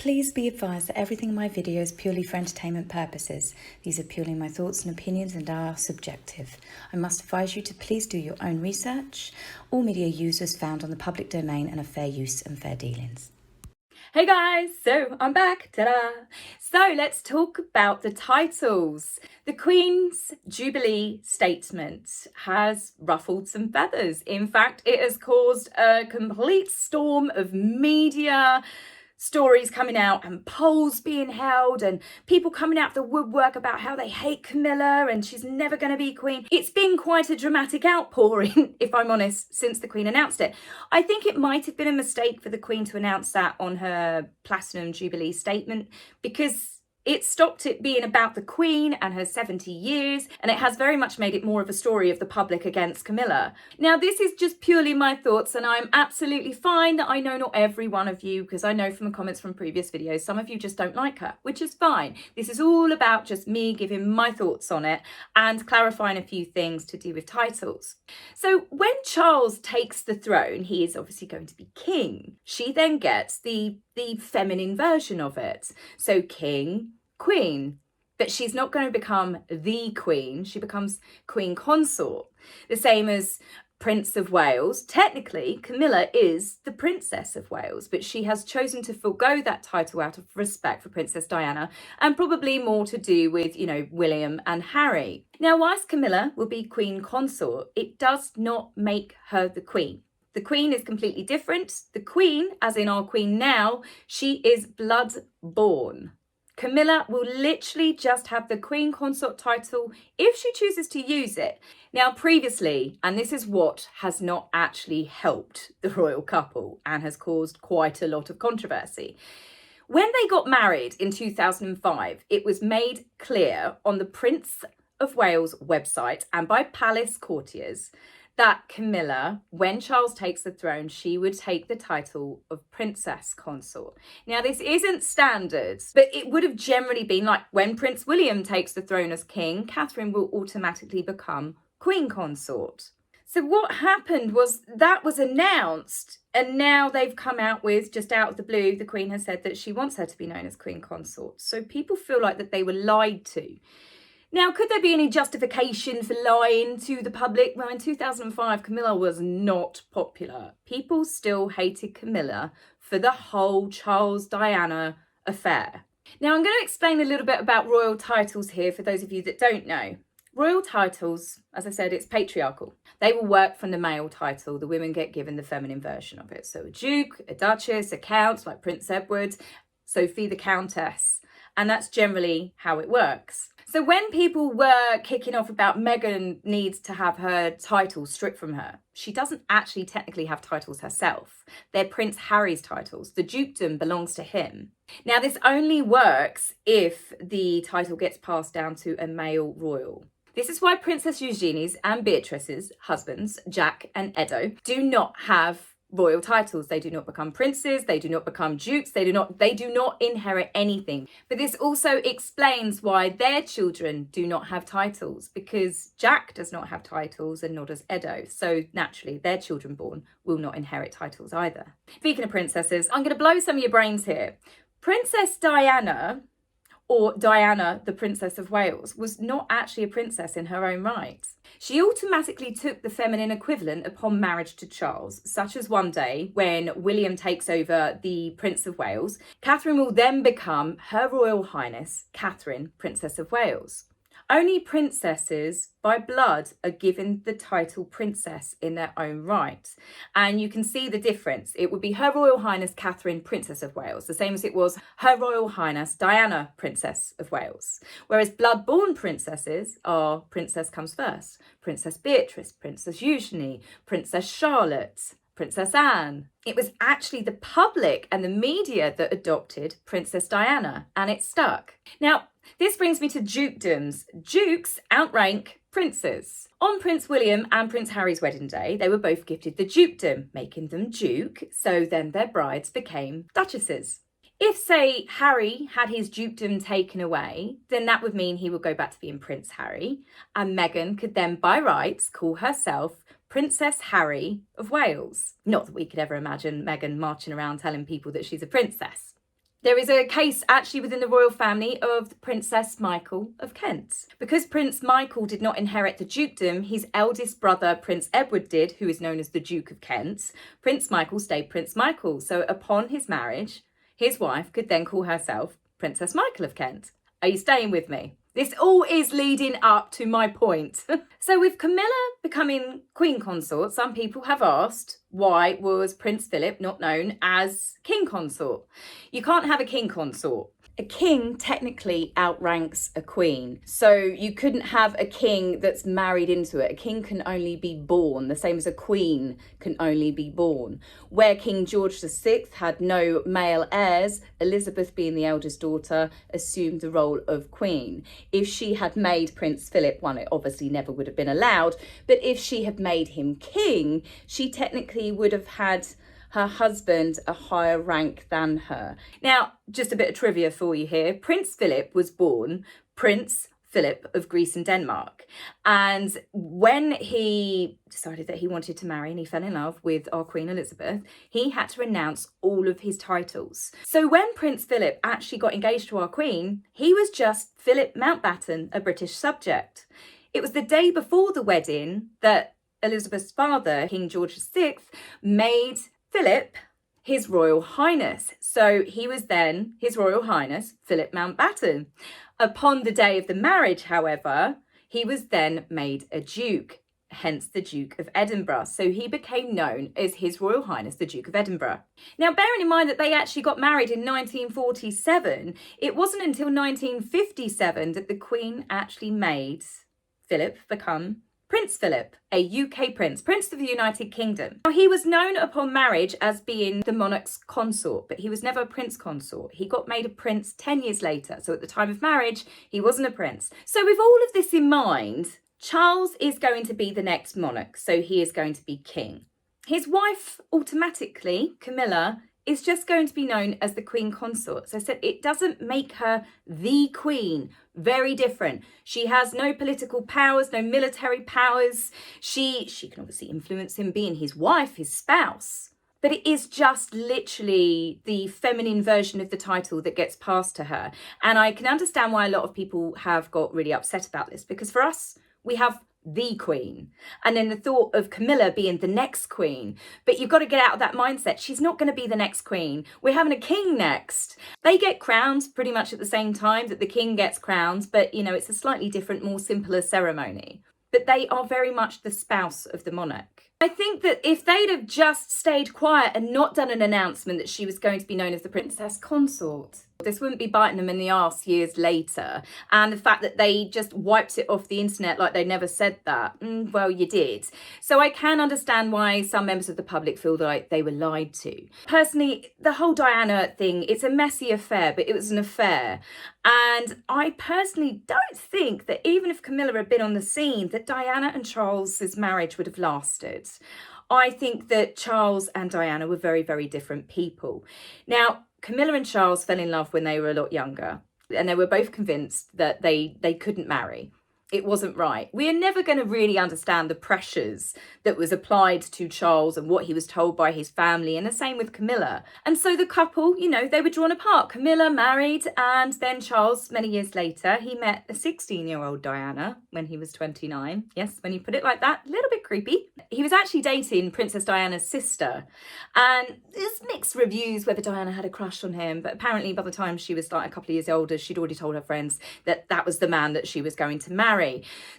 Please be advised that everything in my video is purely for entertainment purposes. These are purely my thoughts and opinions and are subjective. I must advise you to please do your own research. All media users found on the public domain and are fair use and fair dealings. Hey guys, so I'm back, ta-da! So let's talk about the titles. The Queen's Jubilee statement has ruffled some feathers. In fact, it has caused a complete storm of media stories coming out and polls being held and people coming out of the woodwork about how they hate Camilla and she's never going to be queen. It's been quite a dramatic outpouring, if I'm honest, since the Queen announced it. I think it might have been a mistake for the Queen to announce that on her Platinum Jubilee statement, because it stopped it being about the Queen and her 70 years, and it has very much made it more of a story of the public against Camilla. Now, this is just purely my thoughts, and I'm absolutely fine that I know not every one of you, because I know from the comments from previous videos, some of you just don't like her, which is fine. This is all about just me giving my thoughts on it and clarifying a few things to do with titles. So when Charles takes the throne, he is obviously going to be king. She then gets the feminine version of it. So king, queen, but she's not going to become the queen. She becomes Queen Consort. The same as Prince of Wales. Technically, Camilla is the Princess of Wales, but she has chosen to forego that title out of respect for Princess Diana, and probably more to do with, William and Harry. Now, whilst Camilla will be Queen Consort, it does not make her the queen. The Queen is completely different. The Queen, as in our Queen now, she is blood-born. Camilla will literally just have the Queen Consort title if she chooses to use it. Now, previously, and this is what has not actually helped the royal couple and has caused quite a lot of controversy. When they got married in 2005, it was made clear on the Prince of Wales website and by palace courtiers that Camilla, when Charles takes the throne, she would take the title of Princess Consort. Now, this isn't standard, but it would have generally been like when Prince William takes the throne as king, Catherine will automatically become Queen Consort. So what happened was that was announced, and now they've come out with, just out of the blue, the Queen has said that she wants her to be known as Queen Consort. So people feel like that they were lied to. Now, could there be any justification for lying to the public? Well, in 2005, Camilla was not popular. People still hated Camilla for the whole Charles-Diana affair. Now, I'm going to explain a little bit about royal titles here for those of you that don't know. Royal titles, as I said, it's patriarchal. They will work from the male title. The women get given the feminine version of it. So a duke, a duchess, a count, like Prince Edward, Sophie the Countess. And that's generally how it works. So when people were kicking off about Meghan needs to have her titles stripped from her, she doesn't actually technically have titles herself. They're Prince Harry's titles. The dukedom belongs to him. Now, this only works if the title gets passed down to a male royal. This is why Princess Eugenie's and Beatrice's husbands, Jack and Edo, do not have royal titles. They do not become princes, they do not become dukes, they do not inherit anything. But this also explains why their children do not have titles, because Jack does not have titles and nor does Edo. So naturally, their children born will not inherit titles either. Speaking of princesses, I'm going to blow some of your brains here. Princess Diana, or Diana, the Princess of Wales, was not actually a princess in her own right. She automatically took the feminine equivalent upon marriage to Charles, such as one day when William takes over the Prince of Wales, Catherine will then become Her Royal Highness Catherine, Princess of Wales. Only princesses by blood are given the title princess in their own right. And you can see the difference. It would be Her Royal Highness Catherine, Princess of Wales, the same as it was Her Royal Highness Diana, Princess of Wales. Whereas blood-born princesses are Princess comes first, Princess Beatrice, Princess Eugenie, Princess Charlotte, Princess Anne. It was actually the public and the media that adopted Princess Diana, and it stuck. Now, this brings me to dukedoms. Dukes outrank princes. On Prince William and Prince Harry's wedding day, they were both gifted the dukedom, making them duke, so then their brides became duchesses. If, say, Harry had his dukedom taken away, then that would mean he would go back to being Prince Harry, and Meghan could then, by rights, call herself Princess Harry of Wales. Not that we could ever imagine Meghan marching around telling people that she's a princess. There is a case actually within the royal family of Princess Michael of Kent. Because Prince Michael did not inherit the dukedom, his eldest brother Prince Edward did, who is known as the Duke of Kent. Prince Michael stayed Prince Michael. So upon his marriage, his wife could then call herself Princess Michael of Kent. Are you staying with me? This all is leading up to my point. So with Camilla becoming Queen Consort, some people have asked, why was Prince Philip not known as King Consort? You can't have a King Consort. A king technically outranks a queen. So you couldn't have a king that's married into it. A king can only be born, the same as a queen can only be born. Where King George VI had no male heirs, Elizabeth, being the eldest daughter, assumed the role of queen. If she had made Prince Philip one, it obviously never would have been allowed, but if she had made him king, she technically would have had her husband a higher rank than her. Now, just a bit of trivia for you here. Prince Philip was born Prince Philip of Greece and Denmark. And when he decided that he wanted to marry and he fell in love with our Queen Elizabeth, he had to renounce all of his titles. So when Prince Philip actually got engaged to our Queen, he was just Philip Mountbatten, a British subject. It was the day before the wedding that Elizabeth's father, King George VI, made Philip His Royal Highness. So he was then His Royal Highness Philip Mountbatten. Upon the day of the marriage, however, he was then made a duke, hence the Duke of Edinburgh. So he became known as His Royal Highness the Duke of Edinburgh. Now, bearing in mind that they actually got married in 1947, it wasn't until 1957 that the Queen actually made Philip become Prince Philip, a UK prince, Prince of the United Kingdom. Now, he was known upon marriage as being the monarch's consort, but he was never a prince consort. He got made a prince 10 years later. So at the time of marriage, he wasn't a prince. So with all of this in mind, Charles is going to be the next monarch. So he is going to be king. His wife, automatically, Camilla, is just going to be known as the Queen Consort. So I said it doesn't make her the Queen. Very different. She has no political powers, no military powers. She can obviously influence him being his wife, his spouse. But it is just literally the feminine version of the title that gets passed to her. And I can understand why a lot of people have got really upset about this, because for us, we have the Queen, and then the thought of Camilla being the next Queen. But you've got to get out of that mindset. She's not going to be the next Queen. We're having a king next. They get crowned pretty much at the same time that the king gets crowned, but you know, it's a slightly different, more simpler ceremony. But they are very much the spouse of the monarch. I think that if they'd have just stayed quiet and not done an announcement that she was going to be known as the Princess Consort, this wouldn't be biting them in the arse years later. And the fact that they just wiped it off the internet like they never said that, well, you did. So I can understand why some members of the public feel like they were lied to. Personally, the whole Diana thing, it's a messy affair, but it was an affair. And I personally don't think that even if Camilla had been on the scene, that Diana and Charles's marriage would have lasted. I think that Charles and Diana were very, very different people. Now, Camilla and Charles fell in love when they were a lot younger, and they were both convinced that they couldn't marry. It wasn't right. We are never going to really understand the pressures that was applied to Charles and what he was told by his family, and the same with Camilla. And so the couple, you know, they were drawn apart. Camilla married, and then Charles, many years later, he met a 16-year-old Diana when he was 29. Yes, when you put it like that, a little bit creepy. He was actually dating Princess Diana's sister, and there's mixed reviews whether Diana had a crush on him, but apparently by the time she was like a couple of years older, she'd already told her friends that that was the man that she was going to marry.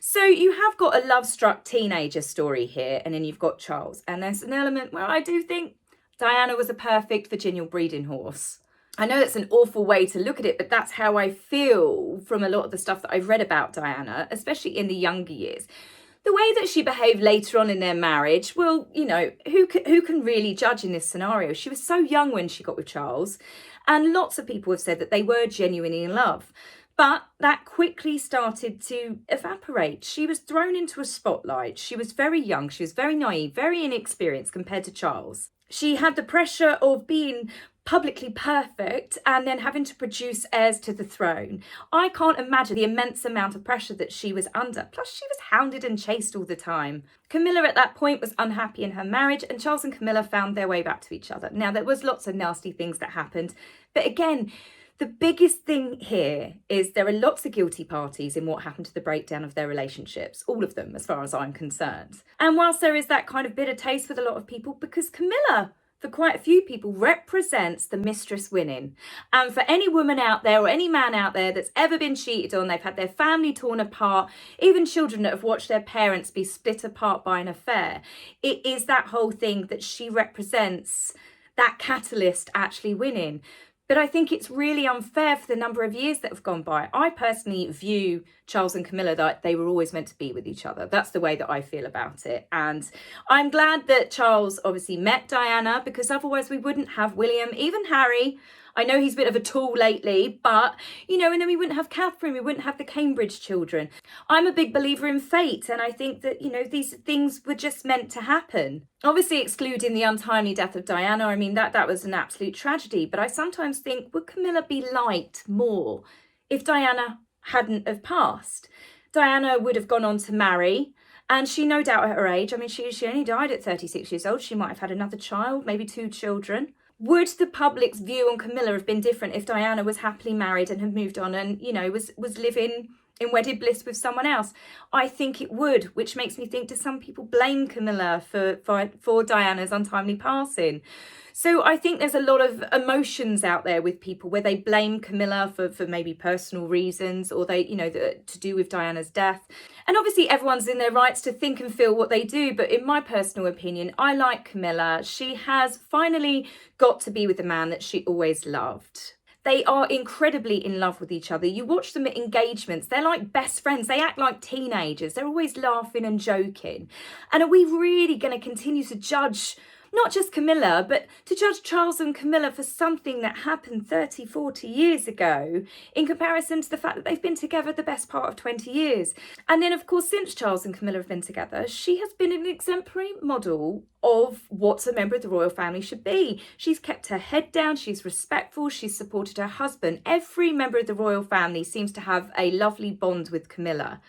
So you have got a love-struck teenager story here, and then you've got Charles. And there's an element where I do think Diana was a perfect virginal breeding horse. I know it's an awful way to look at it, but that's how I feel from a lot of the stuff that I've read about Diana, especially in the younger years. The way that she behaved later on in their marriage, well, you know, who can really judge in this scenario? She was so young when she got with Charles, and lots of people have said that they were genuinely in love. But that quickly started to evaporate. She was thrown into a spotlight. She was very young. She was very naive, very inexperienced compared to Charles. She had the pressure of being publicly perfect and then having to produce heirs to the throne. I can't imagine the immense amount of pressure that she was under. Plus, she was hounded and chased all the time. Camilla at that point was unhappy in her marriage, and Charles and Camilla found their way back to each other. Now, there was lots of nasty things that happened, but again, the biggest thing here is there are lots of guilty parties in what happened to the breakdown of their relationships, all of them, as far as I'm concerned. And whilst there is that kind of bitter taste with a lot of people, because Camilla, for quite a few people, represents the mistress winning. And for any woman out there or any man out there that's ever been cheated on, they've had their family torn apart, even children that have watched their parents be split apart by an affair, it is that whole thing that she represents, that catalyst actually winning. But I think it's really unfair for the number of years that have gone by. I personally view Charles and Camilla that they were always meant to be with each other. That's the way that I feel about it. And I'm glad that Charles obviously met Diana, because otherwise we wouldn't have William, even Harry. I know he's a bit of a tool lately, but, you know, and then we wouldn't have Catherine, we wouldn't have the Cambridge children. I'm a big believer in fate, and I think that, you know, these things were just meant to happen. Obviously, excluding the untimely death of Diana, I mean, that was an absolute tragedy, but I sometimes think, would Camilla be liked more if Diana hadn't have passed? Diana would have gone on to marry, and she, no doubt at her age, I mean, she only died at 36 years old, she might have had another child, maybe 2 children. Would the public's view on Camilla have been different if Diana was happily married and had moved on and, you know, was living in wedded bliss with someone else? I think it would, which makes me think, do some people blame Camilla for Diana's untimely passing? So I think there's a lot of emotions out there with people where they blame Camilla for maybe personal reasons, or they, you know, to do with Diana's death. And obviously everyone's in their rights to think and feel what they do. But in my personal opinion, I like Camilla. She has finally got to be with the man that she always loved. They are incredibly in love with each other. You watch them at engagements, they're like best friends. They act like teenagers. They're always laughing and joking. And are we really going to continue to judge not just Camilla, but to judge Charles and Camilla for something that happened 30, 40 years ago in comparison to the fact that they've been together the best part of 20 years? And then, of course, since Charles and Camilla have been together, she has been an exemplary model of what a member of the royal family should be. She's kept her head down, she's respectful, she's supported her husband. Every member of the royal family seems to have a lovely bond with Camilla,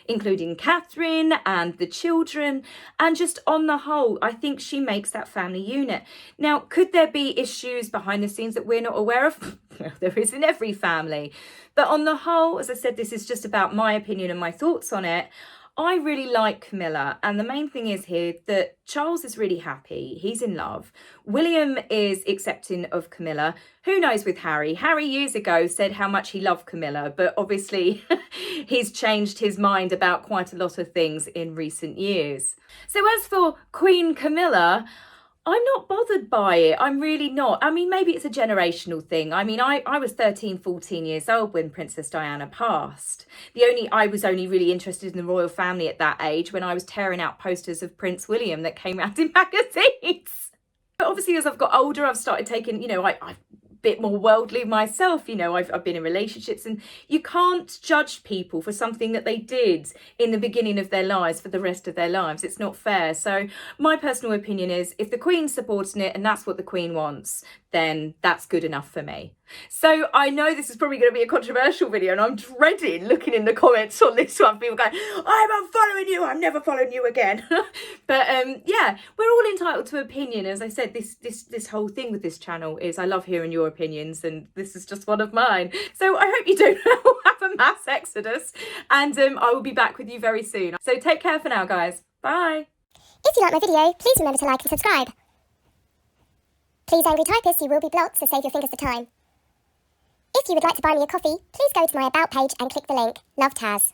including Catherine and the children, and just on the whole, I think she makes that family unit. Now, could there be issues behind the scenes that we're not aware of? Well, there is in every family. But on the whole, as I said, this is just about my opinion and my thoughts on it. I really like Camilla, and the main thing is here that Charles is really happy. He's in love. William is accepting of Camilla. Who knows with Harry? Harry years ago said how much he loved Camilla, but obviously he's changed his mind about quite a lot of things in recent years. So as for Queen Camilla, I'm not bothered by it. I'm really not. I mean, maybe it's a generational thing. I mean, I was 13, 14 years old when Princess Diana passed. I was only really interested in the royal family at that age when I was tearing out posters of Prince William that came out in magazines. But obviously, as I've got older, I've started taking, you know, I've bit more worldly myself, you know, I've been in relationships, and you can't judge people for something that they did in the beginning of their lives for the rest of their lives. It's not fair. So my personal opinion is, if the Queen's supporting it and that's what the Queen wants, then that's good enough for me. So I know this is probably going to be a controversial video, and I'm dreading looking in the comments on this one, people going, I'm unfollowing you, I'm never following you again. But yeah, we're all entitled to opinion. As I said, this whole thing with this channel is I love hearing your opinions, and this is just one of mine. So I hope you don't have a mass exodus, and I will be back with you very soon. So take care for now, guys. Bye. If you like my video, please remember to like and subscribe. Please, angry typists, you will be blocked, so save your fingers the time. If you would like to buy me a coffee, please go to my About page and click the link. Love, Taz.